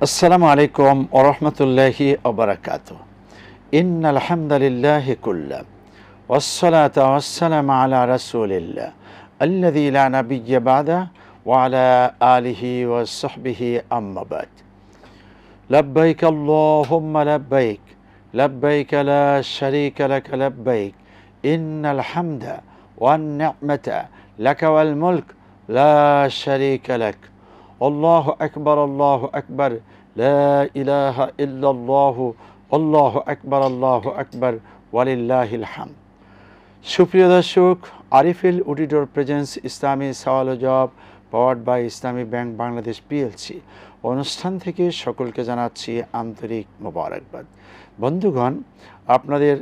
আসসালামু আলাইকুম ওয়া রাহমাতুল্লাহি ওয়া বারাকাতুহু। ইন্নাল হামদালিল্লাহি কুল্লা ওয়াসসালাতু ওয়াসসালামু আলা রাসূলিল্লাহ আল্লাযী লা নাবিয়্যা বা'দা ওয়া আলা আলিহি ওয়া সাহবিহি আম্মা বা'দ। লাব্বাইক আল্লাহুম্মা লাব্বাইক লাব্বাইক লা শারীকা লাক লাব্বাইক ইন্নাল হামদা ওয়ান নি'মাতা লাকা ওয়াল মুলক লা শারীকা লাক। আল্লাহু আকবার আল্লাহু আকবার লা ইলাহা ইল্লাল্লাহু আল্লাহু আকবার ওয়ালিল্লাহিল হামদ। সুপ্রিয় দর্শক, আরিফিল অডিটর প্রেজেন্স ইসলামী সওয়াল ও জবাব powered by Islami bank Bangladesh PLC অনুষ্ঠান থেকে সকলকে জানাচ্ছি আন্তরিক মোবারকবাদ। বন্ধুগণ, আপনাদের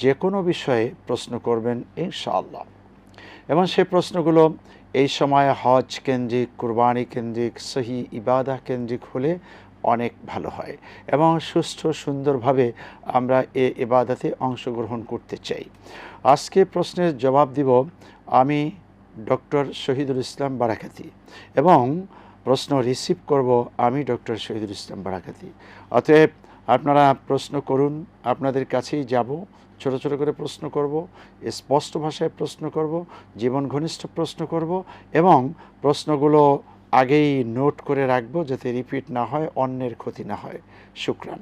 যে কোনো বিষয়ে প্রশ্ন করবেন ইনশাআল্লাহ, এবং সেই প্রশ্নগুলো এই সময় হজ কেন্দ্রিক, কুরবানি কেন্দ্রিক, সহি ইবাদা কেন্দ্রিক হলে অনেক ভালো হয় এবং সুষ্ঠু সুন্দরভাবে আমরা এ ইবাদতে অংশগ্রহণ করতে চাই। আজকে প্রশ্নের জবাব দিব আমি ডক্টর শহীদুল ইসলাম বারাকাতি, এবং প্রশ্ন রিসিভ করব আমি ডক্টর শহীদুল ইসলাম বারাকাতি। অতএব আপনারা প্রশ্ন করুন, আপনাদের কাছেই যাব, ছোট ছোট করে প্রশ্ন করব, স্পষ্ট ভাষায় প্রশ্ন করব, জীবন ঘনিষ্ঠ প্রশ্ন করব, এবং প্রশ্নগুলো আগেই নোট করে রাখবো যাতে রিপিট না হয়, অন্যের ক্ষতি না হয়। শুকরান।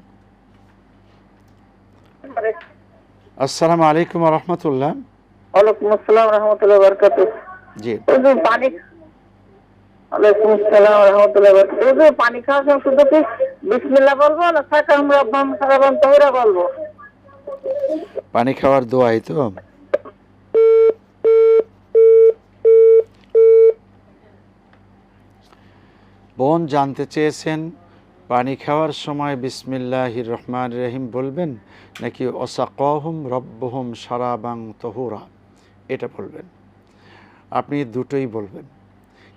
আসসালামু আলাইকুম ওয়া রাহমাতুল্লাহ। ওয়ালাইকুম আসসালাম ওয়া রাহমাতুল্লাহি ওয়া বারাকাতুহু। জি, ওয়ালাইকুম আসসালাম ওয়া রাহমাতুল্লাহি ওয়া বারাকাতুহু। পানি খাওয়ার সময় শুধু কি বিসমিল্লাহ বলবো না সাকাম রব্বাম সারাবান তাহিরা বলবো? পানি খাওয়ার দোয়াই তো। বোন জানতে চেয়েছেন পানি খাওয়ার সময় বিসমিল্লাহির রহমানির রহিম বলবেন নাকি ওয়াসাকাহুম রব্বুহুম শারাবান তাহুরা এটা বলবেন? আপনি দুটোই বলবেন।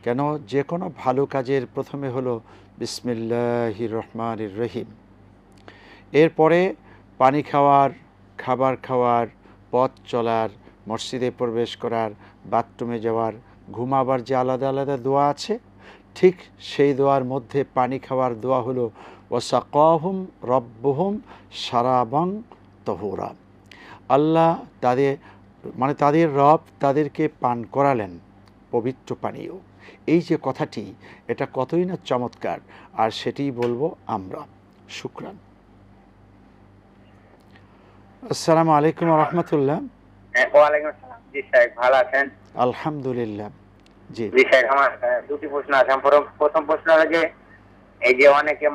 কেন? যে কোনো ভালো কাজের প্রথমে হলো বিসমিল্লাহির রহমানির রহিম, এরপরে পানি খাওয়ার, খাবার খাওয়ার, পথ চলার, মসজিদে প্রবেশ করার, বাথরুমে যাওয়ার, ঘুমাবার যে আলাদা আলাদা দোয়া আছে, ঠিক সেই দোয়ার মধ্যে পানি খাওয়ার দোয়া হলো ওয়াসাকাহুম রব্বুহুম শারাবান তাহুরা। আল্লাহ তাদের রব তাদেরকে পান করালেন পবিত্র পানীয়। এই যে কথাটি, এটা কতই না চমৎকার, আর সেটিই বলবো আমরা। শুকরান। আসসালামু আলাইকুম ওয়া রাহমাতুল্লাহ। ওয়ালাইকুম আসসালাম। জি সাহেব, ভালো আছেন? আলহামদুলিল্লাহ। জি জি সাহেব, আমার দুটি প্রশ্ন আছে। প্রথম প্রশ্ন হলো যে এই যে অনেকে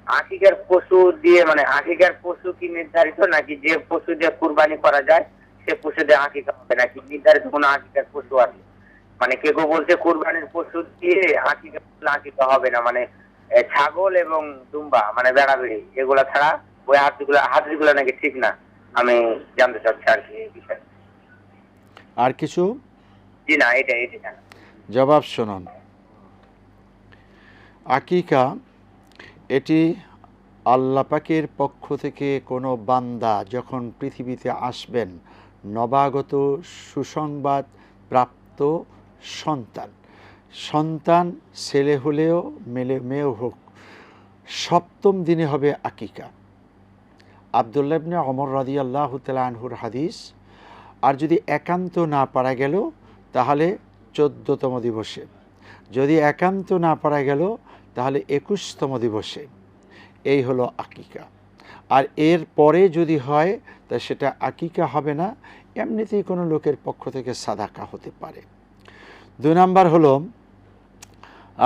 আকিকার পশু দিয়ে আকিকার পশু কি নির্ধারিত, নাকি যে পশু দিয়ে কুরবানি করা যায় সে পশু দিয়ে আকিকা হবে, নাকি নির্ধারিত কোনো আকিকার পশু আছে? কেউ বলছে কুরবানির পশু দিয়ে আকিকা হবে না, ছাগল এবং দুম্বা বেড়া বেড়ি এগুলা ছাড়া ওই হাতিগুলো নাকি ঠিক না। আমি জানতে চাচ্ছি আর কি এই বিষয়ে। আর কিছু? জি না, এটাই জানা। জবাব শুনুন। আকিকা এটি আল্লাহ পাকের পক্ষ থেকে কোনো বান্দা যখন পৃথিবীতে আসবেন, নবাগত সুসংবাদ প্রাপ্ত সন্তান ছেলে হলেও মেয়েও হোক, সপ্তম দিনে হবে আকিকা। আব্দুল্লাহ ইবনে ওমর রাদিয়াল্লাহু তাআলা আনহুর হাদিস। আর যদি একান্ত না পারা গেল তাহলে 14তম দিবসে, যদি একান্ত না পারা গেল তাহলে 21তম দিবসে। এই হলো আকিকা। আর এর পরে যদি হয় তা সেটা আকিকা হবে না, এমনিতেই কোনো লোকের পক্ষ থেকে সাদাকা হতে পারে। 2 নাম্বার হলো,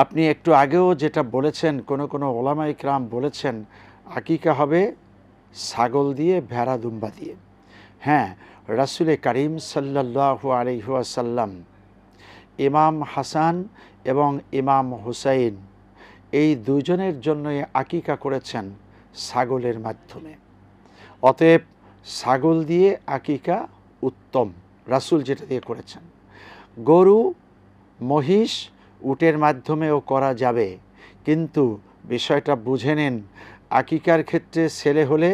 আপনি একটু আগেও যেটা বলেছেন, কোনো ওলামা ইকরাম বলেছেন আকিকা হবে ছাগল দিয়ে, ভেড়া দুম্বা দিয়ে। হ্যাঁ, রাসূল কারীম সাল্লাল্লাহু আলাইহি ওয়াসাল্লাম ইমাম হাসান এবং ইমাম হুসাইন এই দুজনের জন্যই আকিকা করেছেন ছাগলের মাধ্যমে। অতএব ছাগল দিয়ে আকিকা উত্তম, রাসূল যেটা দিয়ে করেছেন। গরু, মহিষ, উটের মাধ্যমেও করা যাবে, কিন্তু বিষয়টা বুঝে নিন, আকিকার ক্ষেত্রে ছেলে হলে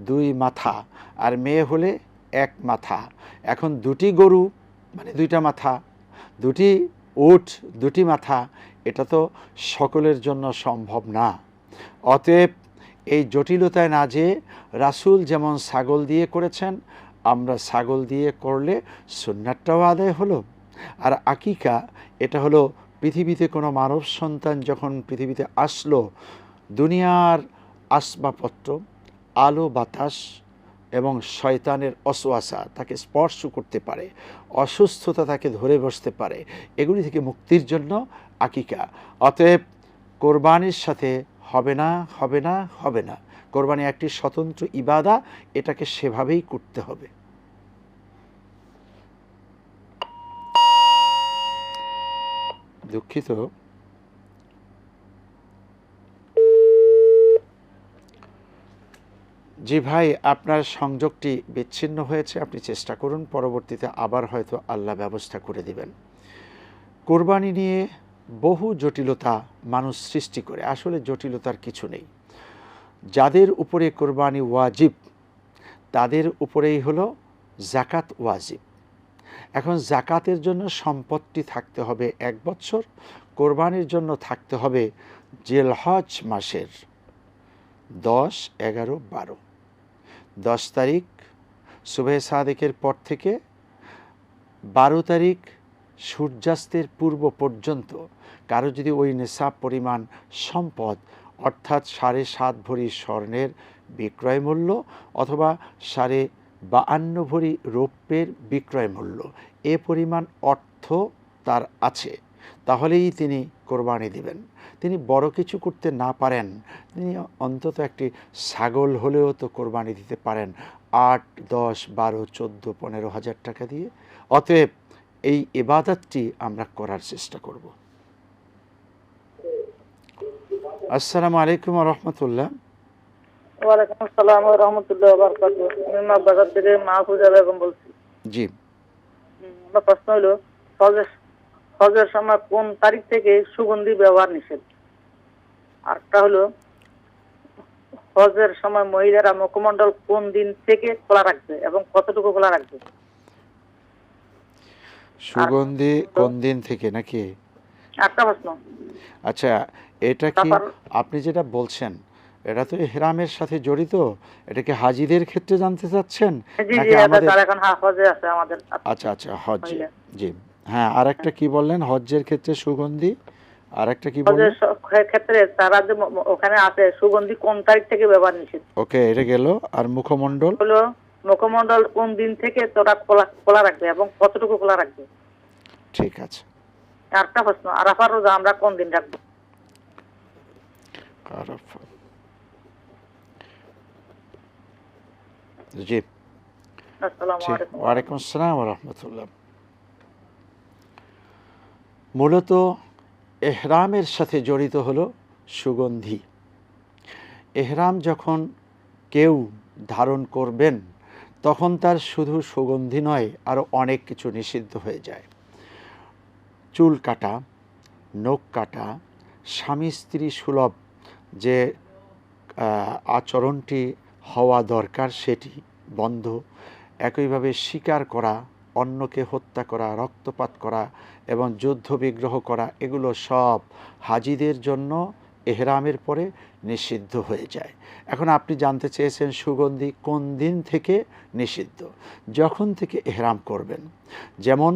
2 মাথা আর মেয়ে হলে 1 মাথা। এখন 2টি গরু 2টা মাথা, 2টি উট 2টি মাথা, এটা তো সকলের জন্য সম্ভব না। অতএব এই জটিলতায় না যেয়ে রাসূল যেমন ছাগল দিয়ে করেছেন, আমরা ছাগল দিয়ে করলে সুন্নাতটাও আদায় হলো। আর আকিকা এটা হলো পৃথিবীতে কোনো মানব সন্তান যখন পৃথিবীতে আসলো, দুনিয়ার আসবাবপত্র, আলো বাতাস এবং শয়তানের অসওয়াসা তাকে স্পর্শ করতে পারে, অসুস্থতা তাকে ধরে বসতে পারে, এগুলি থেকে মুক্তির জন্য আকিকা। অতএব কোরবানির সাথে হবে না, হবে না, হবে না। কোরবানি একটি স্বতন্ত্র ইবাদা, এটাকে সেভাবেই করতে হবে। দুঃখিত, জি ভাই, আপনার সংযোগটি বিচ্ছিন্ন হয়েছে, আপনি চেষ্টা করুন, পরবর্তীতে আবার হয়তো আল্লাহ ব্যবস্থা করে দিবেন। কোরবানি নিয়ে বহু জটিলতা মানুষ সৃষ্টি করে, আসলে জটিলতার কিছু নেই। যাদের উপরে কোরবানি ওয়াজিব তাদের উপরেই হলো জাকাত ওয়াজিব। এখন জাকাতের জন্য সম্পত্তি থাকতে হবে 1 বছর, কোরবানির জন্য থাকতে হবে জিলহজ মাসের 10, 11, 12। 10 তারিখ সুবহে সাদেকের পর থেকে 12 তারিখ সূর্যাস্তের পূর্ব পর্যন্ত কারো যদি ওই নেশাব পরিমাণ সম্পদ অর্থাৎ 7.5 ভরি স্বর্ণের বিক্রয় মূল্য অথবা 52 ভরি রৌপ্যের বিক্রয় মূল্য এ পরিমাণ অর্থ তার আছে, তাহলেই তিনি কোরবানি দিবেন। তিনি বড় কিছু করতে না পারেন, তিনি অন্তত একটি ছাগল হলেও তো কোরবানি দিতে পারেন 8, 10, 12, 14, 15 হাজার টাকা দিয়ে। অতএব এই ইবাদতটি আমরা করার চেষ্টা করব। আসসালামু আলাইকুম ওয়া রাহমাতুল্লাহ। ওয়ালাইকুম আসসালাম ওয়া রাহমাতুল্লাহি ওয়া বারাকাতুহু। আমি বাজার থেকে মাহফুজা বেগম বলছি। জি, আমার প্রশ্ন হলো হজের সময় কোন তারিখ থেকে সুগন্ধি ব্যবহার নিষেধ? আরটা হলো হজের সময় মহিলারা মুখমণ্ডল কোন দিন থেকে খোলা রাখবে এবং কতটুকু খোলা রাখবে? সুগন্ধি কোন দিন থেকে নাকি? একটা প্রশ্ন। আচ্ছা, এটা কি আপনি যেটা বলছেন এটা তো ইহরামের সাথে জড়িত, এটা কি হাজিদের ক্ষেত্রে জানতে চাচ্ছেন নাকি আমাদের? এখন হজে আছে আমাদের। আচ্ছা আচ্ছা, হজ, জি হ্যাঁ। আর একটা কি বললেন হজ্জের ক্ষেত্রে সুগন্ধি, আর একটা কি বললেন? হজের ক্ষেত্রে তারা যে ওখানে আছে সুগন্ধি কোন তারিখ থেকে ব্যবহার নিষেধ। ওকে, এটা গেল। আর মুখমণ্ডল হলো মুখমণ্ডল কোন দিন থেকে তোরা খোলা রাখবে এবং কতটুকু খোলা রাখবে? ঠিক আছে। আরেকটা প্রশ্ন, আরাফার রোজা আমরা কোন দিন রাখবো? আরাফা, জি। আসসালামু আলাইকুম। ওয়ালাইকুম আসসালাম ওয়া রাহমাতুল্লাহ। মূলত ইহরামের সাথে জড়িত হলো সুগন্ধি। ইহরাম যখন কেউ ধারণ করবেন তখন তার শুধু সুগন্ধি নয়, আরও অনেক কিছু নিষিদ্ধ হয়ে যায়। চুল কাটা, নখ কাটা, স্বামী স্ত্রী সুলভ যে আচরণটি হওয়া দরকার সেটি বন্ধ। একইভাবে শিকার করা, অন্যকে হত্যা করা, রক্তপাত করা এবং যুদ্ধ বিগ্রহ করা, এগুলো সব হাজিদের জন্য ইহরামের পরে নিষিদ্ধ হয়ে যায়। এখন আপনি জানতে চেয়েছেন সুগন্ধি কোন দিন থেকে নিষিদ্ধ? যখন থেকে ইহরাম করবেন। যেমন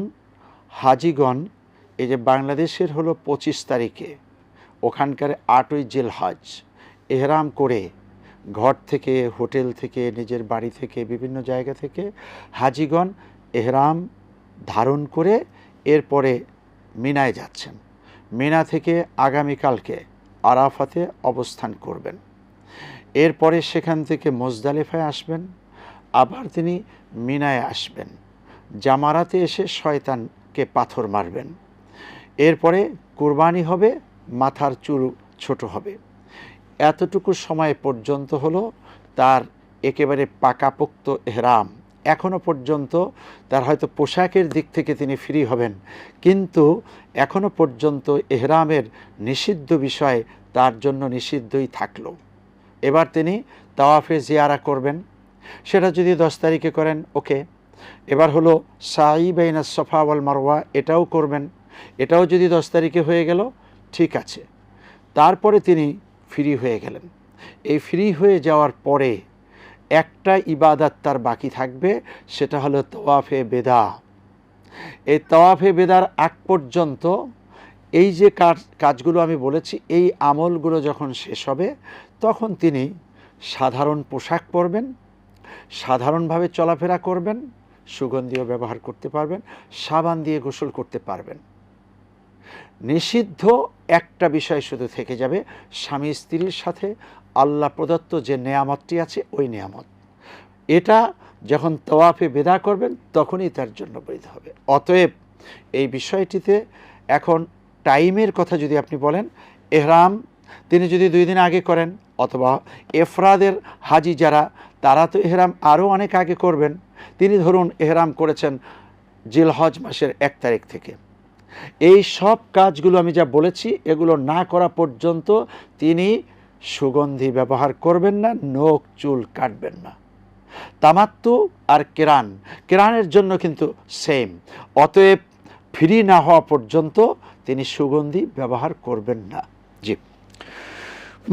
হাজিগণ, এই যে বাংলাদেশের হলো 25 তারিখে, ওখানকার 8ই জিলহজ ইহরাম করে ঘর থেকে, হোটেল থেকে, নিজের বাড়ি থেকে, বিভিন্ন জায়গা থেকে হাজিগণ ইহরাম ধারণ করে এরপরে মিনায় যাচ্ছেন। মিনা থেকে আগামীকালকে আরাফাতে অবস্থান করবেন। এরপরে সেখান থেকে মুজদালিফায় আসবেন, আবার তিনি মিনায় আসবেন। জামারাতে এসে শয়তানকে পাথর মারবেন। এরপরে কুরবানি হবে, মাথার চুল ছোট হবে। এতটুকু সময় পর্যন্ত হলো তার একেবারে পাকাপোক্ত ইহরাম। এখনও পর্যন্ত তার হয়তো পোশাকের দিক থেকে তিনি ফ্রি হবেন, কিন্তু এখনও পর্যন্ত ইহরামের নিষিদ্ধ বিষয় তার জন্য নিষিদ্ধই থাকলো। এবার তিনি তাওয়াফে জিয়ারা করবেন, সেটা যদি 10 তারিখে করেন ওকে। এবার হলো সাই বাইনা সফা ওয়াল মারওয়া, এটাও করবেন, এটাও যদি 10 তারিখে হয়ে গেল ঠিক আছে। তারপরে তিনি ফ্রি হয়ে গেলেন। এই ফ্রি হয়ে যাওয়ার পরে একটা ইবাদত তার বাকি থাকবে, সেটা হলো তাওয়াফে বেদা। এই তাওয়াফে বেদার আগ পর্যন্ত এই যে কাজগুলো আমি বলেছি, এই আমলগুলো যখন শেষ হবে তখন তিনি সাধারণ পোশাক পরবেন, সাধারণভাবে চলাফেরা করবেন, সুগন্ধিও ব্যবহার করতে পারবেন, সাবান দিয়ে গোসল করতে পারবেন। নিষিদ্ধ একটা বিষয় শুধু থেকে যাবে, স্বামী স্ত্রীর সাথে আল্লাহ প্রদত্ত যে নেয়ামতটি আছে ওই নেয়ামত, এটা যখন তাওয়াফে বেদা করবেন তখনই তার জন্য বৈধ হবে। অতএব এই বিষয়টিতে এখন টাইমের কথা যদি আপনি বলেন, এহরাম তিনি যদি 2 দিন আগে করেন, অথবা এফরাদের হাজি যারা, তারা তো এহরাম আরও অনেক আগে করবেন। তিনি ধরুন এহরাম করেছেন জিলহজ মাসের 1 তারিখ থেকে, এই সব কাজগুলো আমি যা বলেছি এগুলো না করা পর্যন্ত তিনি সুগন্ধি ব্যবহার করবেন না, নখ চুল কাটবেন না। তামাত্তু আর কেরানের জন্য কিন্তু সেম। অতএব ফ্রি না হওয়া পর্যন্ত তিনি সুগন্ধি ব্যবহার করবেন না। জি,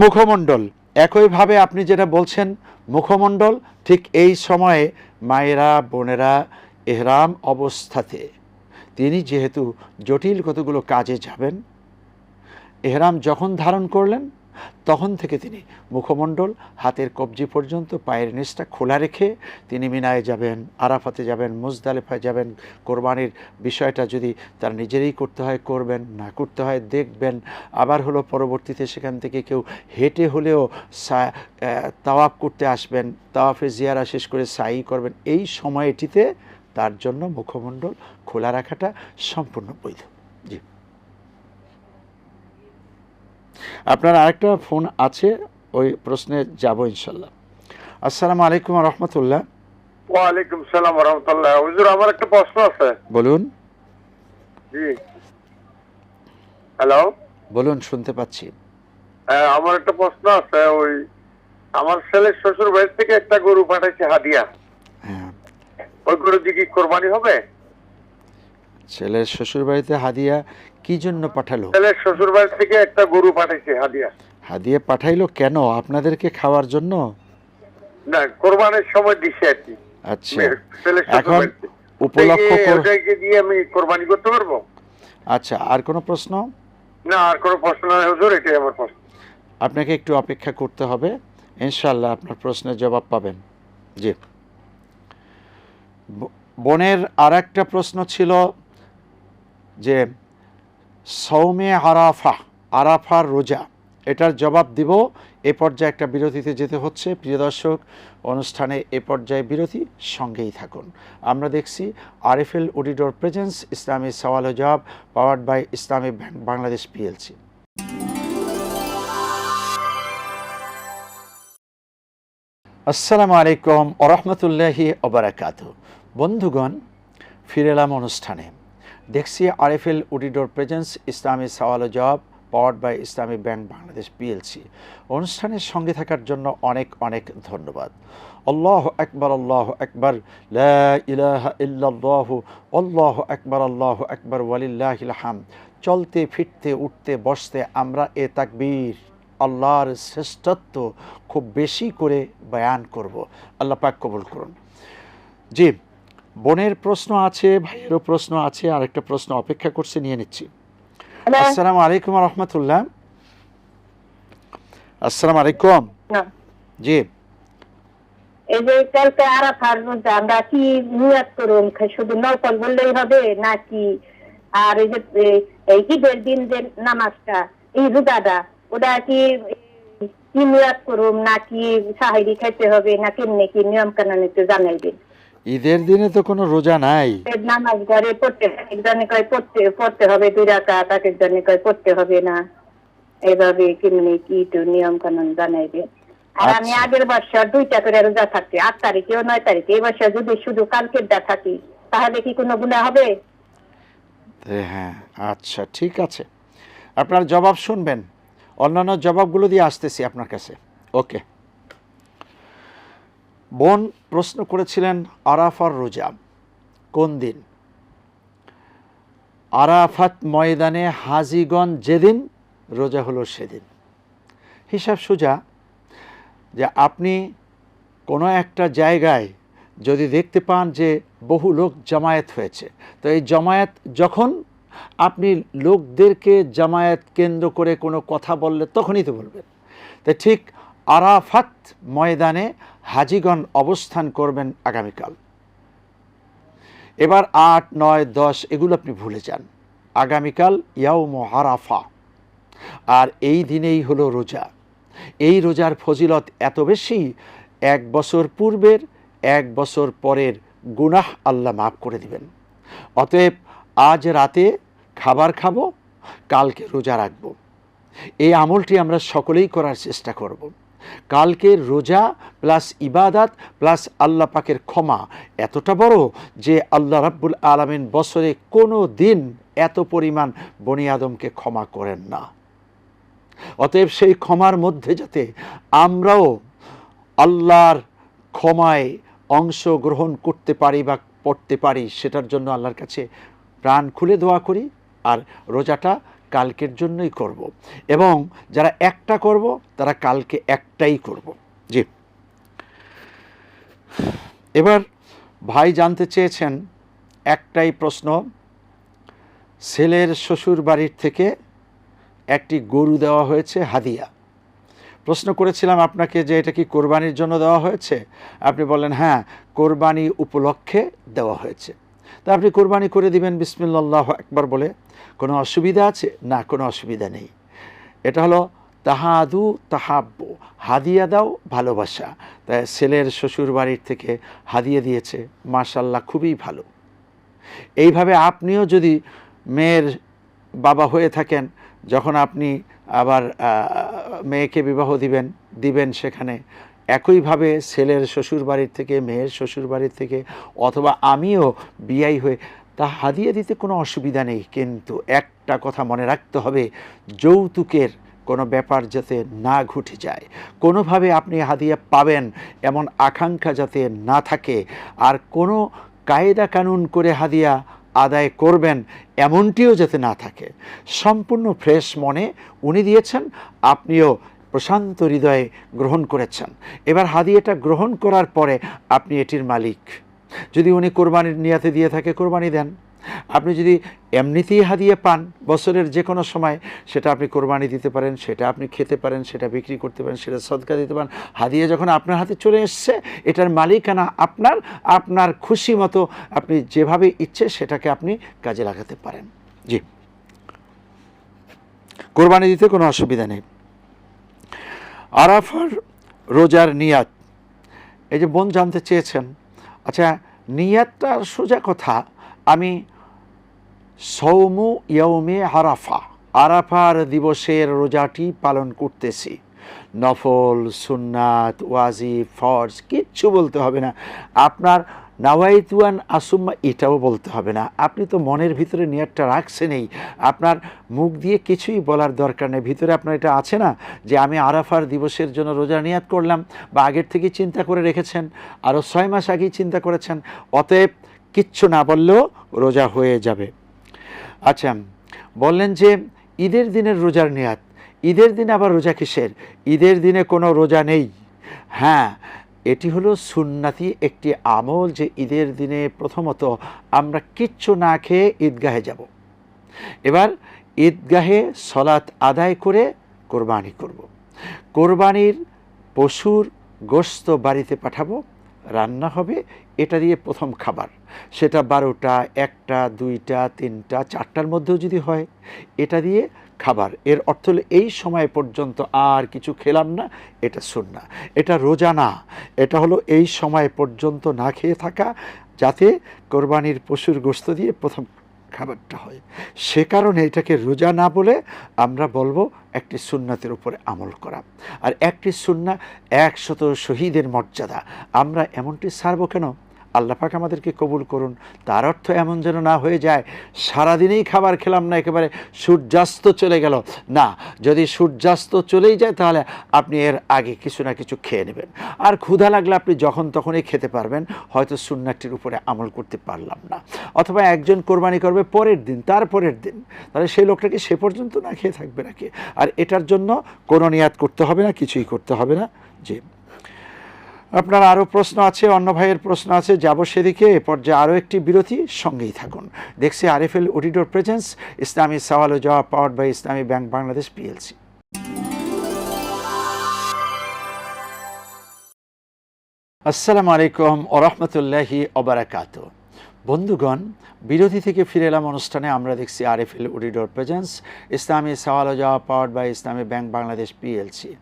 মুখমণ্ডল একইভাবে আপনি যেটা বলছেন, মুখমণ্ডল ঠিক এই সময়ে মায়েরা বোনেরা এহরাম অবস্থাতে তিনি যেহেতু জটিল কতগুলো কাজে যাবেন, এহরাম যখন ধারণ করলেন তখন থেকে তিনি মুখমণ্ডল হাতের কবজি পর্যন্ত পায়ের নিচটা খোলা রেখে তিনি মিনায় যাবেন, আরাফাতে যাবেন, মুজদালিফায় যাবেন। কোরবানির বিষয়টা যদি তার নিজেরই করতে হয় করবেন, না করতে হয় দেখবেন। আবার হলো পরবর্তীতে সেখান থেকে কেউ হেঁটে হলেও তাওয়াফ করতে আসবেন, তাওয়াফে জিয়ারা শেষ করে সাই করবেন। এই সময়টিতে তার জন্য মুখমণ্ডল খোলা রাখাটা সম্পূর্ণ বৈধ। জি, আপনার আরেকটা ফোন আছে, ওই প্রশ্নে যাব ইনশাল্লাহ। আসসালামু আলাইকুম ওয়া রাহমাতুল্লাহ। ওয়ালাইকুম সালাম ওয়া রাহমাতুল্লাহ। হুজুর, আমার একটা প্রশ্ন আছে। বলুন। জি, হ্যালো, বলুন, শুনতে পাচ্ছি। আমার একটা প্রশ্ন আছে। ওই আমার ছেলের শ্বশুর বাড়ি থেকে একটা গরু পাঠাইছে হাদিয়া, হ্যাঁ, ওই গরু দিয়ে কি কোরবানি হবে? ছেলের শ্বশুর বাড়িতে হাদিয়া কি জন্য পাঠালো? ছেলের শ্বশুর বাড়ি থেকে একটা গরু পাঠাইছে হাদিয়া। হাদিয়া পাঠাইলো কেন? আপনাদেরকে খাওয়ার জন্য? না, কোরবানির সময় দিছে আর কি। আচ্ছা, ছেলের শ্বশুর এখন বাড়িতে উপলক্ষ ওটাকে দিয়ে আমি কোরবানি করতে পারবো? আচ্ছা, আর কোনো প্রশ্ন? না, আর কোনো প্রশ্ন নাই হুজুর, এটাই আমার প্রশ্ন। আপনাকে একটু অপেক্ষা করতে হবে, ইনশাআল্লাহ আপনার প্রশ্নের জবাব পাবেন। জি, বোনের আর একটা প্রশ্ন ছিল যে সৌমে আরাফার রোজা, এটার জবাব দিব। এ পর্যায়ে একটা বিরতিতে যেতে হচ্ছে। প্রিয় দর্শক, অনুষ্ঠানে এ পর্যায়ে বিরতি, সঙ্গেই থাকুন। আমরা দেখছি আরএফএল অডিটর প্রেজেন্স ইসলামী সওয়াল ও জবাব, powered by Islami bank Bangladesh PLC. আসসালামু আলাইকুম ওয়া রাহমাতুল্লাহি ওয়া বারাকাতুহু। বন্ধুগণ, ফিরে এলাম অনুষ্ঠানে। দেখছি আরএফএল অডিটর প্রেজেন্স ইসলামী সওয়াল ও জবাব, powered by Islami bank Bangladesh PLC. অনুষ্ঠানের সঙ্গে থাকার জন্য অনেক অনেক ধন্যবাদ। আল্লাহু আকবার, আল্লাহু আকবার, লা ইলাহা ইল্লাল্লাহু, আল্লাহু আকবার, আল্লাহু আকবার, ওয়ালিল্লাহিল হামদ। চলতে ফিরতে উঠতে বসতে আমরা এ তাকবীর, আল্লাহর শ্রেষ্ঠত্ব খুব বেশি করে বয়ান করব। আল্লাহ পাক কবুল করুন। জি, বোনের প্রশ্ন আছে, ভাইয়েরও প্রশ্ন আছে, আরেকটা প্রশ্ন অপেক্ষা করছে, নিয়ে নিচ্ছি। আসসালামু আলাইকুম ওয়া রাহমাতুল্লাহ। আসসালামু আলাইকুম। জি, এই যে কালকে আরাফার রোজা, আমরা কি নিয়াত করুন? শুধু নফল বললেই হবে নাকি? আর এই যে এই ঈদের দিন যে নামাজটা, এই রোজাটা, ওটা কি নিয়াত করুন নাকি সাহারি খাইতে হবে না কেমনে কি নিয়ম কানুন একটু জানাইবেন। ঈদের দিনে তো কোনো রোজা নাই। নামাজ ঘরে পড়তে, একজনে কয় পড়তে হবে 2 রাকাত, একজনে কয় পড়তে হবে না। এইভাবে কেমনে কি একটু নিয়ম কানুন জানাইবেন। আর আমি আগের বছর 2টা করে রোজা থাকছি, 8 তারিখে ও 9 তারিখে। এই বছর যদি শুধু কালকের দা থাকি তাহলে কি কোনো গুনাহ হবে? হ্যাঁ, আচ্ছা, ঠিক আছে, আপনার জবাব শুনবেন, অন্যান্য জবাবগুলো দিয়ে আসতেছি আপনার কাছে। ওকে। বোন প্রশ্ন করেছিলেন আরাফার রোজা কোন দিন? আরাফাত ময়দানে হাজিগণ যেদিন রোজা হলো সেদিন। হিসাব সোজা, যে আপনি কোনো একটা জায়গায় যদি দেখতে পান যে বহু লোক জামায়াত হয়েছে, তো এই জামায়াত যখন আপনি লোকদেরকে জামায়াত কেন্দ্র করে কোনো কথা বললে তখনই তো বলবেন। তো ঠিক আরাফাত ময়দানে হাজিগণ অবস্থান করবেন আগামীকাল। এবার 8, 9, 10 এগুলো আপনি ভুলে যান। আগামীকাল ইয়াউম আরাফা, আর এই দিনেই হলো রোজা। এই রোজার ফজিলত এত বেশি, 1 বছর পূর্বের 1 বছর পরের গুনাহ আল্লাহ মাফ করে দিবেন। অতএব আজ রাতে খাবার খাবো, কালকে রোজা রাখবো। এই আমলটি আমরা সকলেই করার চেষ্টা করব। কালকের রোজা প্লাস ইবাদাত প্লাস আল্লাহ পাকের ক্ষমা এতটা বড় যে আল্লাহ রাব্বুল আলামিন বছরে কোনো দিন এত পরিমাণ বনি আদমকে ক্ষমা করেন না। অতএব সেই ক্ষমার মধ্যে যাতে আমরাও আল্লাহর ক্ষমায় অংশগ্রহণ করতে পারি বা পড়তে পারি, সেটার জন্য আল্লাহর কাছে প্রাণ খুলে দোয়া করি। আর রোজাটা কালকের জন্যই করব, এবং যারা একটা করব তারা কালকে একটাই করব। জি, এবার ভাই জানতে চেয়েছেন একটাই প্রশ্ন, ছেলের শ্বশুর বাড়ির থেকে একটি গরু দেওয়া হয়েছে হাদিয়া। প্রশ্ন করেছিলাম আপনাকে যে এটা কি কোরবানির জন্য দেওয়া হয়েছে? আপনি বললেন হ্যাঁ, কোরবানি উপলক্ষে দেওয়া হয়েছে। তা আপনি কোরবানি করে দিবেন বিসমিল্লাহু আকবার বলে। কোনো অসুবিধা আছে? না, কোনো অসুবিধা নেই। এটা হলো তাহাদু তাহাব্বু, হাদিয়া দাও ভালোবাসা। তাই ছেলের শ্বশুর বাড়ির থেকে হাদিয়া দিয়েছে, মাশাআল্লাহ, খুবই ভালো। এইভাবে আপনিও যদি মেয়ের বাবা হয়ে থাকেন, যখন আপনি আবার মেয়েকে বিবাহ দিবেন সেখানে একইভাবে ছেলের শ্বশুর বাড়ির থেকে, মেয়ের শ্বশুর বাড়ির থেকে, অথবা আমিও বিয়াই হয়ে তা হাদিয়া দিতে কোনো অসুবিধা নেই। কিন্তু একটা কথা মনে রাখতে হবে, যৌতুকের কোনো ব্যাপার যাতে না ঘটে যায়, কোনোভাবে আপনি হাদিয়া পাবেন এমন আকাঙ্ক্ষা যাতে না থাকে, আর কোনো কায়দা কানুন করে হাদিয়া আদায় করবেন এমনটিও যাতে না থাকে। সম্পূর্ণ ফ্রেশ মনে উনি দিয়েছেন, আপনিও প্রশান্ত হৃদয়ে গ্রহণ করেছেন। এবার হাদিয়াটা গ্রহণ করার পরে আপনি এটির মালিক। যদি উনি কোরবানির নিয়াতে দিয়ে থাকে, কোরবানি দেন। আপনি যদি এমনিতেই হাদিয়া পান বছরের যে কোনো সময়, সেটা আপনি কোরবানি দিতে পারেন, সেটা আপনি খেতে পারেন, সেটা বিক্রি করতে পারেন, সেটা সদকা দিতে পারেন। হাদিয়া যখন আপনার হাতে চলে এসছে, এটার মালিকানা আপনার খুশি মতো আপনি যেভাবে ইচ্ছে সেটাকে আপনি কাজে লাগাতে পারেন। জি, কোরবানি দিতে কোনো অসুবিধা নেই। আরাফার রোজার নিয়াত, এই যে বোন জানতে চেয়েছেন। আচ্ছা, নিয়াতটা সোজা কথা, আমি সৌমু ইয়ৌমে আরাফা, আরাফার দিবসের রোজাটি পালন করতেছি। নফল, সুন্নাত, ওয়াজিব, ফরজ কিচ্ছু বলতে হবে না। আপনার নাওয়াইতুয়ান আসুম্মা এটাও বলতে হবে না। আপনি তো মনের ভিতরে নিয়াতটা রাখছেনই, আপনার মুখ দিয়ে কিছুই বলার দরকার নেই। ভিতরে আপনার এটা আছে না যে আমি আরাফার দিবসের জন্য রোজা নিয়াত করলাম, বা আগের থেকেই চিন্তা করে রেখেছেন, আরও 6 মাস আগেই চিন্তা করেছেন। অতএব কিচ্ছু না বললেও রোজা হয়ে যাবে। আচ্ছা, বললেন যে ঈদের দিনের রোজার নিয়াত, ঈদের দিনে আবার রোজা কিসের? ঈদের দিনে কোনো রোজা নেই। হ্যাঁ, এটি হলো সুন্নাতি একটি আমল যে ঈদের দিনে প্রথমত আমরা কিচ্ছু না খেয়ে ঈদগাহে যাব। এবার ঈদগাহে সলাত আদায় করে কোরবানি করব। কোরবানির পশুর গোশত বাড়িতে পাঠাবো, রান্না হবে, এটা দিয়ে প্রথম খাবার। সেটা 12টা, 1টা, 2টা, 3টা, 4টার মধ্যেও যদি হয়, এটা দিয়ে খাবার। এর অর্থ হলো এই সময় পর্যন্ত আর কিছু খেলাম না, এটা সুন্নাহ। এটা রোজা না, এটা হলো এই সময় পর্যন্ত না খেয়ে থাকা, যাতে কোরবানির পশুর গোশত দিয়ে প্রথম খাবারটা হয়। সে কারণে এটাকে রোজা না বলে আমরা বলবো একটি সুন্নাতের উপরে আমল করা। আর একটি সুন্নাহ 100 শহীদের মর্যাদা, আমরা এমনটি ছাড়বো কেন? আল্লাহ পাক আমাদেরকে কবুল করুন। তার অর্থ এমন যেন না হয়ে যায় সারাদিনেই খাবার খেলাম না, একেবারে সূর্যাস্ত চলে গেল। না, যদি সূর্যাস্ত চলেই যায় তাহলে আপনি এর আগে কিছু না কিছু খেয়ে নেবেন। আর ক্ষুধা লাগলে আপনি যখন তখনই খেতে পারবেন, হয়তো সুন্নাহটির উপরে আমল করতে পারলাম না, অথবা একজন কোরবানি করবে পরের দিন, তারপরের দিন, তাহলে সেই লোকটাকে সে পর্যন্ত না খেয়ে থাকবে নাকি? আর এটার জন্য কোনো নিয়াত করতে হবে না, কিছুই করতে হবে না। জি, আপনার আরও প্রশ্ন আছে, অন্য ভাইয়ের প্রশ্ন আছে, যাব সেদিকে। এ পর্যায়ে আরও একটি বিরতি, সঙ্গেই থাকুন। দেখছি আরএফএল অডিটর প্রেজেন্স, ইসলামী সওয়াল ও জবাব, powered by Islami bank Bangladesh PLC. আসসালামু আলাইকুম ওয়া রাহমাতুল্লাহি ওয়া বারাকাতুহু। বন্ধুগণ, বিরতি থেকে ফিরে এলাম অনুষ্ঠানে। আমরা দেখছি আরএফএল অডিটর প্রেজেন্স, ইসলামী সওয়াল ও জবাব, powered by Islami bank Bangladesh PLC.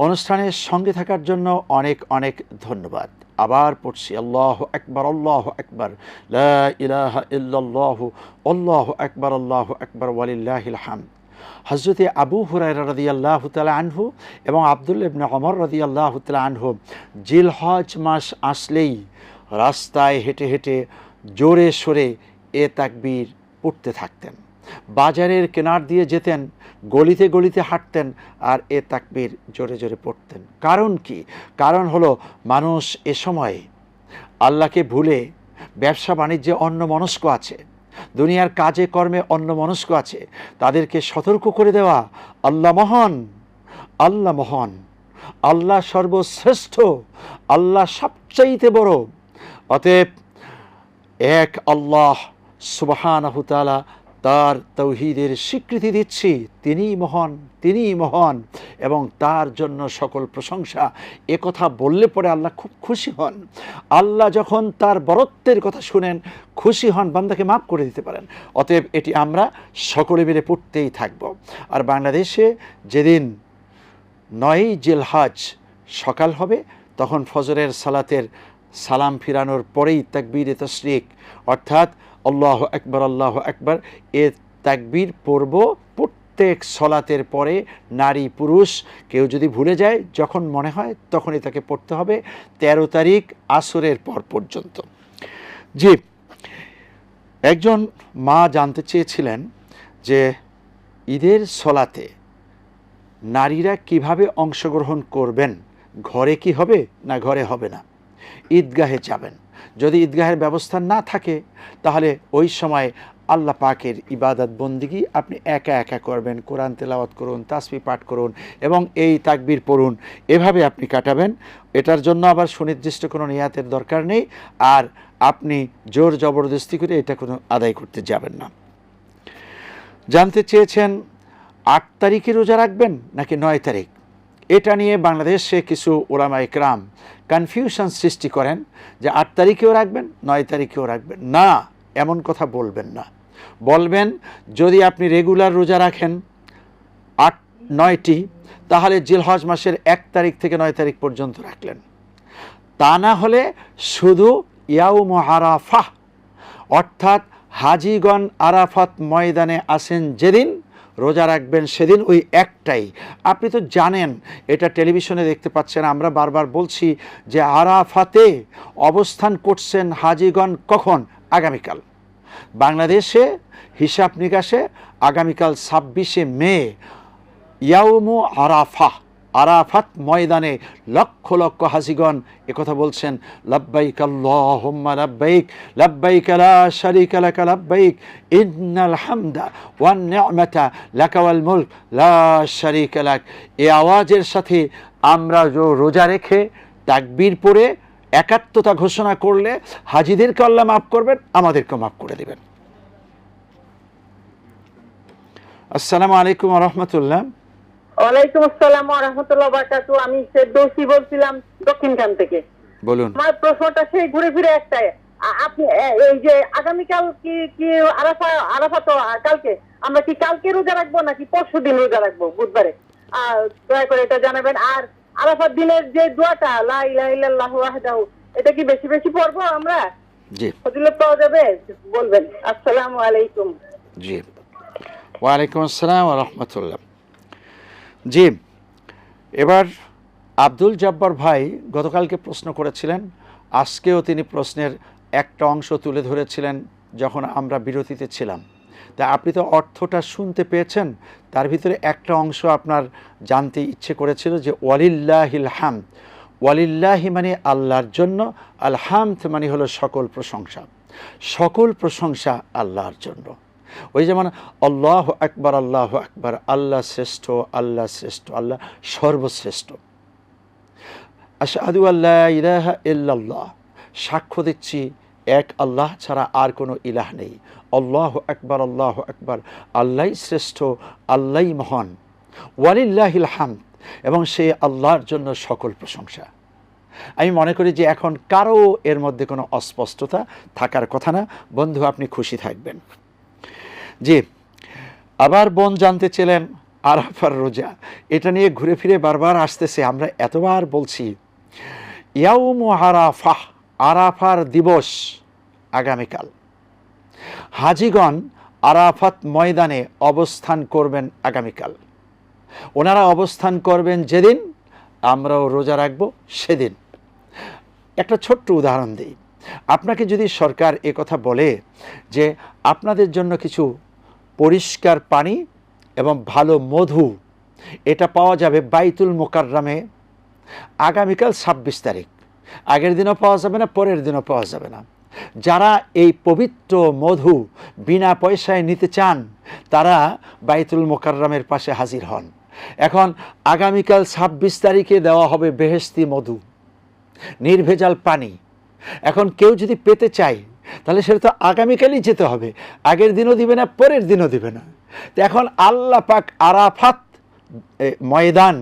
অনুষ্ঠানের সঙ্গে থাকার জন্য অনেক অনেক ধন্যবাদ। আবার পড়ছি, আল্লাহু আকবার, আল্লাহু আকবার, লা ইলাহা ইল্লাল্লাহু, আল্লাহু আকবার, আল্লাহু আকবার, ওয়ালিল্লাহিল হামদ। হযরতে আবু হুরায়রা রাদিয়াল্লাহু তাআলা আনহু এবং আব্দুল্লাহ ইবনে ওমর রাদিয়াল্লাহু তাআলা আনহু জিলহজ মাস আসলেই রাস্তায় হেঁটে হেঁটে জোরে সোরে এ তাকবীর পড়তে থাকতেন। বাজারের কেনার দিয়ে যেতেন, গলিতে গলিতে হাঁটতেন আর এ তাকবীর জোরে জোরে পড়তেন। কারণ কি? কারণ হলো মানুষ এ সময়ে আল্লাহকে ভুলে ব্যবসা বাণিজ্যে অন্যমনস্ক আছে, দুনিয়ার কাজে কর্মে অন্যমনস্ক আছে। তাদেরকে সতর্ক করে দেওয়া, আল্লাহ মহান, আল্লাহ মহান, আল্লাহ সর্বশ্রেষ্ঠ, আল্লাহ সবচাইতে বড়। অতএব এক আল্লাহ সুবহানাহু তাআলা, তার তৌহিদের স্বীকৃতি দিচ্ছি, তিনিই মহান, তিনিই মহান এবং তার জন্য সকল প্রশংসা। এ কথা বললে পরে আল্লাহ খুব খুশি হন। আল্লাহ যখন তার বরত্বের কথা শুনেন, খুশি হন, বান্দাকে মাফ করে দিতে পারেন। অতএব এটি আমরা সকলে মিলে পড়তেই থাকব। আর বাংলাদেশে যেদিন 9ই জিলহজ সকাল হবে, তখন ফজরের সালাতের সালাম ফিরানোর পরেই তাকবীরে তাশরিক, অর্থাৎ আল্লাহু আকবার, আল্লাহু আকবার, এ তাকবীর পড়ব প্রত্যেক সলাতের পরে। নারী পুরুষ কেউ যদি ভুলে যায়, যখন মনে হয় তখনই তাকে পড়তে হবে, 13 তারিখ আসরের পর পর্যন্ত। জি, একজন মা জানতে চেয়েছিলেন যে ঈদের সলাতে নারীরা কিভাবে অংশগ্রহণ করবেন, ঘরে কি হবে না ঘরে হবে না। ঈদগাহে যাবেন, যদি ঈদগাহের ব্যবস্থা না থাকে তাহলে ওই সময় আল্লাহ পাকের ইবাদত বন্দিগি আপনি একা একা করবেন। কোরআন তেলাওয়াত করুন, তাসবিহ পাঠ করুন এবং এই তাকবীর পড়ুন, এভাবে আপনি কাটাবেন। এটার জন্য আবার সুনির্দিষ্ট কোনো নিয়াতের দরকার নেই, আর আপনি জোর জবরদস্তি করে এটা কোনো আদায় করতে যাবেন না। জানতে চেয়েছেন 8 তারিখে রোজা রাখবেন নাকি 9 তারিখ। এটা নিয়ে বাংলাদেশে কিছু উলামা ইকরাম কনফিউশন সৃষ্টি করেন যে 8 তারিখেও রাখবেন, 9 তারিখেও রাখবেন। না, এমন কথা বলবেন না। বলবেন যদি আপনি রেগুলার রোজা রাখেন 8-9টি, তাহলে জিলহজ মাসের 1 তারিখ থেকে 9 তারিখ পর্যন্ত রাখলেন। তা না হলে শুধু ইয়াউম আরাফা, অর্থাৎ হাজিগণ আরাফাত ময়দানে আসেন যেদিন, রোজা রাখবেন সেদিন, ওই একটাই। আপনি তো জানেন, এটা টেলিভিশনে দেখতে পাচ্ছেন, আমরা বারবার বলছি যে আরাফাতে অবস্থান করছেন হাজিগণ কখন? আগামীকাল। বাংলাদেশে হিসাব নিকাশে আগামীকাল 26শে মে ইয়াউমু আরাফা, আরাফাত ময়দানে লক্ষ লক্ষ হাজিগণ একথা বলছেন, লাব্বাইক আল্লাহুম্মা লাব্বাইক, লাব্বাইক লা শারীকা লাক লাব্বাইক, ইন্নাল হামদা ওয়ান নি'মাতা লাকা ওয়াল মুলক লা শারীকা লাক। এই আওয়াজের সাথে আমরা রোজা রেখে তাকবীর পড়ে একাত্মতা ঘোষণা করলে হাজিদেরকে আল্লাহ মাফ করবেন, আমাদেরকেও মাফ করে দেবেন। আসসালামু আলাইকুম ওয়া রাহমাতুল্লাহ। ওয়ালাইকুম আসসালাম ওয়া রাহমাতুল্লাহি ওয়া বারাকাতুহু। আমি ফেরদৌসী বলছিলাম দক্ষিণখান থেকে। বলুন। আমার প্রশ্নটা সেই ঘুরে ফিরে একটাই, আপনি এই যে আগামীকাল কি কি আরাফা তো কালকে, আমরা কি কালকে রোজা রাখবো নাকি পরশুদিন রোজা রাখবো বুধবারে? দয়া করে এটা জানাবেন। আর আরাফার দিনের যে দোয়াটা লা ইলাহা ইল্লাল্লাহু ওয়াহদাহু, এটা কি বেশি বেশি পড়বো আমরা? জি, ফজিলত পাওয়া যাবে? বলবেন। আসসালামু আলাইকুম। জি, ওয়ালাইকুম আসসালাম ওয়া রাহমাতুল্লাহ। জি, এবার আব্দুল জব্বার ভাই গতকালকে প্রশ্ন করেছিলেন আজকেও তিনি প্রশ্নের একটা অংশ তুলে ধরেছিলেন যখন আমরা বিরতিতে ছিলাম। তা আপনি তো অর্থটা শুনতে পেয়েছেন, তার ভিতরে একটা অংশ আপনার জানতে ইচ্ছে করেছিল যে ওয়ালিল্লাহিল হামদ। ওয়ালিল্লাহি মানে আল্লাহর জন্য, আল হামদ মানে হলো সকল প্রশংসা। সকল প্রশংসা আল্লাহর জন্য। ওই যেমন আল্লাহু আকবার, আল্লাহু আকবার, আল্লাহ শ্রেষ্ঠ, আল্লাহ শ্রেষ্ঠ, আল্লাহ সর্বশ্রেষ্ঠ। আশহাদু আল্লা ইলাহা ইল্লাল্লাহ, সাক্ষ্য দিচ্ছি এক আল্লাহ ছাড়া আর কোনো ইলাহ নেই। আল্লাহু আকবার, আল্লাহু আকবার, আল্লাহই শ্রেষ্ঠ, আল্লাহই মহান। ওয়ালিল্লাহিল হামদ, এবং সে আল্লাহর জন্য সকল প্রশংসা। আমি মনে করি যে এখন কারো এর মধ্যে কোনো অস্পষ্টতা থাকার কথা না। বন্ধু, আপনি খুশি থাকবেন। জি, আবার বোন জানতে ছিলেন আরাফার রোজা, এটা নিয়ে ঘুরে ফিরে বারবার আসতেছে। আমরা এতবার বলছি ইয়াউমু আরাফাহ, আরাফার দিবস আগামীকাল। হাজিগণ আরাফাত ময়দানে অবস্থান করবেন আগামীকাল। ওনারা অবস্থান করবেন যেদিন, আমরাও রোজা রাখবো সেদিন। একটা ছোট্ট উদাহরণ দিই। আপনাকে যদি সরকার কথা বলে যে আপনাদের জন্য কিছু পরিষ্কার পানি এবং ভালো মধু এটা পাওয়া যাবে বাইতুল মোকাররমে আগামীকাল 26 তারিখ, আগের দিনও পাওয়া যাবে না, পরের দিনও পাওয়া যাবে না। যারা এই পবিত্র মধু বিনা পয়সায় নিতে চান তারা বাইতুল মোকাররমের পাশে হাজির হন। এখন আগামীকাল 26 তারিখে দেওয়া হবে বেহেশতি মধু, নির্ভেজাল পানি। এখন কেউ যদি পেতে চায় তাহলে সেটা তো আগামীকালই যেতে হবে, আগের দিনও দিবে না, পরের দিনও দিবে না। তো এখন আল্লাহ পাক আরাফাত ময়দান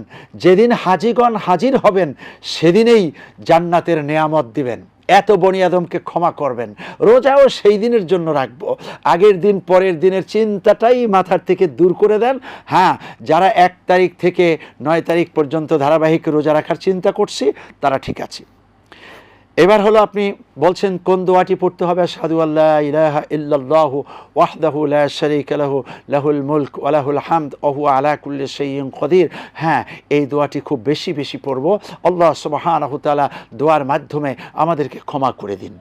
যেদিন হাজিগণ হাজির হবেন সেদিনেই জান্নাতের নেয়ামত দিবেন, এত বনি আদমকে ক্ষমা করবেন। রোজাও সেই দিনের জন্য রাখবো, আগের দিন পরের দিনের চিন্তাটাই মাথার থেকে দূর করে দেন। হ্যাঁ, যারা 1 তারিখ থেকে 9 তারিখ পর্যন্ত ধারাবাহিক রোজা রাখার চিন্তা করছি তারা ঠিক আছে। এবার হলো আপনি বলছেন কোন দোয়াটি পড়তে হবে? আশহাদু আল্লা ইলাহা ইল্লাল্লাহু ওয়াহদাহু লা শারীকা লাহু লাহুল মুলক ওয়া লাহুল হামদ ওয়া হুয়া আলা কুল্লি শাইইন কাদির। হ্যাঁ, এই দোয়াটি খুব বেশি বেশি পড়ব। আল্লাহ সুবহানাহু ওয়া তাআলা দোয়ার মাধ্যমে আমাদেরকে ক্ষমা করে দিন।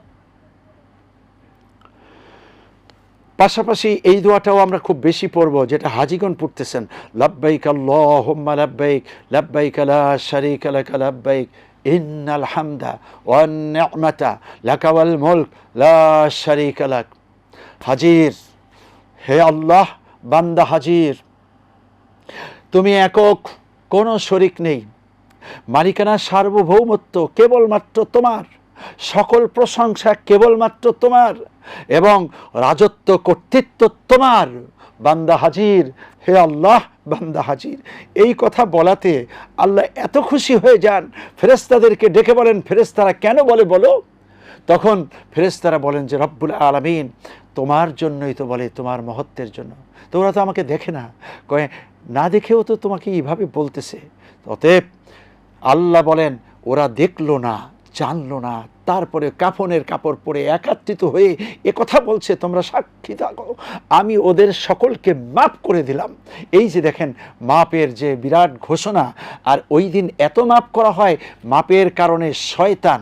পাশাপাশি এই দোয়াটাও আমরা খুব বেশি পড়ব, যেটা হাজিগণ পড়তেছেন, লাব্বাইক আল্লাহুম্মা লাব্বাইক, লাব্বাইক লা শারীকা লাকা লাব্বাইক, ইন্নাল হামদা ওয়ান নি'মাতা লাকা ওয়াল মুলক লা শারীকা লাক। হাজির, হে আল্লাহ, বান্দা হাজির, তুমি একক, কোনো শরিক নেই, মালিকানা সার্বভৌমত্ব কেবলমাত্র তোমার, সকল প্রশংসা কেবলমাত্র তোমার, এবং রাজত্ব কর্তৃত্ব তোমার। বান্দা হাজির, হে আল্লাহ, বান্দা হাজির। এই কথা বলাতে আল্লাহ এত খুশি হয়ে যান, ফেরেশতাদেরকে ডেকে বলেন, ফেরেশতারা কেন বলে বলো? তখন ফেরেশতারা বলেন যে রব্বুল আলামিন তোমার জন্যই তো বলে, তোমার মহত্বের জন্য। তো ওরা তো আমাকে দেখে না, কয়ে না দেখেও তো তোমাকে এইভাবে বলতেছে। অতএব আল্লাহ বলেন ওরা দেখলো না, জানলো না, তারপরে কাফনের কাপড় পরে একাত্রিত হয়ে কথা বলছে, তোমরা সাক্ষী থাকো, আমি ওদের সকলকে মাফ করে দিলাম। এই যে দেখেন মাপের যে বিরাট ঘোষণা। আর ওই দিন এত মাফ করা হয়, মাপের কারণে শয়তান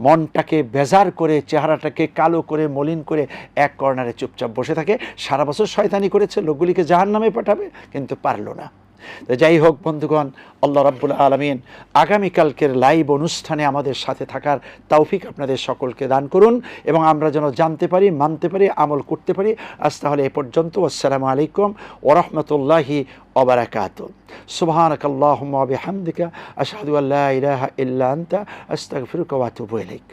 মনটাকে বেজার করে, চেহারাটাকে কালো করে, মলিন করে এক কর্নারে চুপচাপ বসে থাকে। সারা বছর শয়তানি করেছে, লোকগুলিকে জাহান্নামে পাঠাবে, কিন্তু পারলো না। তো যাই হোক বন্ধুগণ, আল্লাহ রাব্বুল আলামিন আগামীকালকের লাইভ অনুষ্ঠানে আমাদের সাথে থাকার তৌফিক আপনাদের সকলকে দান করুন, এবং আমরা যেন জানতে পারি, মানতে পারি, আমল করতে পারি। আজ তাহলে এ পর্যন্ত। আসসালামু আলাইকুম ওয়া রাহমাতুল্লাহি ওয়া বারাকাতুহু। সুবহানাকাল্লাহুম্মা ওয়া বিহামদিকা আশহাদু আল্লা ইলাহা ইল্লা আনতা আস্তাগফিরুকা ওয়া আতুবু ইলাইক।